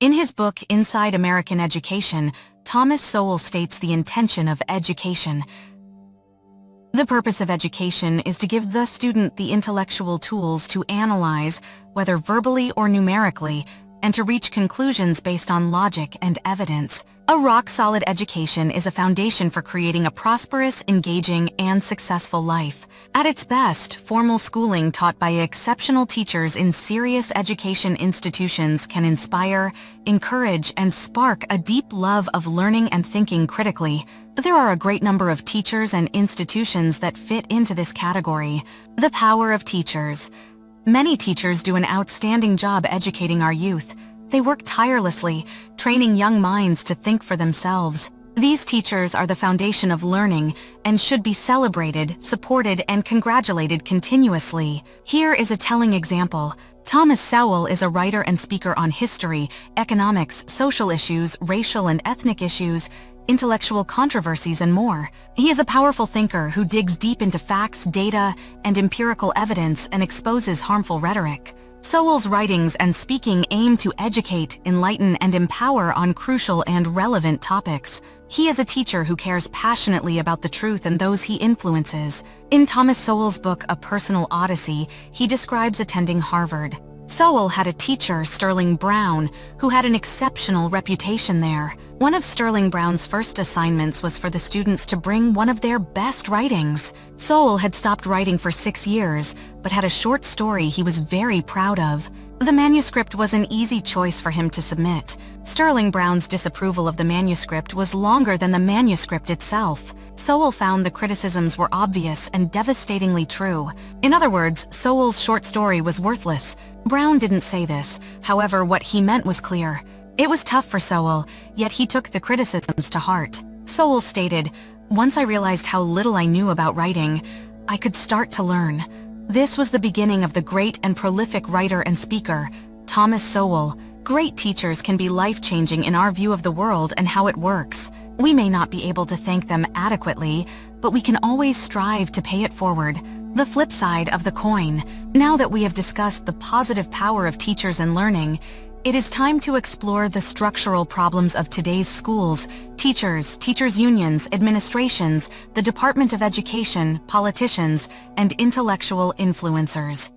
In his book, Inside American Education, Thomas Sowell states the intention of education. The purpose of education is to give the student the intellectual tools to analyze, whether verbally or numerically, and to reach conclusions based on logic and evidence. A rock-solid education is a foundation for creating a prosperous, engaging, and successful life. At its best, formal schooling taught by exceptional teachers in serious education institutions can inspire, encourage, and spark a deep love of learning and thinking critically. There are a great number of teachers and institutions that fit into this category. The power of teachers. Many teachers do an outstanding job educating our youth. They work tirelessly, training young minds to think for themselves. These teachers are the foundation of learning and should be celebrated, supported, and congratulated continuously. Here is a telling example. Thomas Sowell is a writer and speaker on history, economics, social issues, racial and ethnic issues, intellectual controversies, and more. He is a powerful thinker who digs deep into facts, data, and empirical evidence and exposes harmful rhetoric. Sowell's writings and speaking aim to educate, enlighten, and empower on crucial and relevant topics. He is a teacher who cares passionately about the truth and those he influences. In Thomas Sowell's book, A Personal Odyssey, he describes attending Harvard. Sowell had a teacher, Sterling Brown, who had an exceptional reputation there. One of Sterling Brown's first assignments was for the students to bring one of their best writings. Sowell had stopped writing for 6 years, but had a short story he was very proud of. The manuscript was an easy choice for him to submit. Sterling Brown's disapproval of the manuscript was longer than the manuscript itself. Sowell found the criticisms were obvious and devastatingly true. In other words, Sowell's short story was worthless. Brown didn't say this, however, what he meant was clear. It was tough for Sowell, yet he took the criticisms to heart. Sowell stated, "Once I realized how little I knew about writing, I could start to learn." This was the beginning of the great and prolific writer and speaker, Thomas Sowell. Great teachers can be life-changing in our view of the world and how it works. We may not be able to thank them adequately, but we can always strive to pay it forward. The flip side of the coin. Now that we have discussed the positive power of teachers and learning, it is time to explore the structural problems of today's schools, teachers' unions, administrations, the Department of Education, politicians, and intellectual influencers.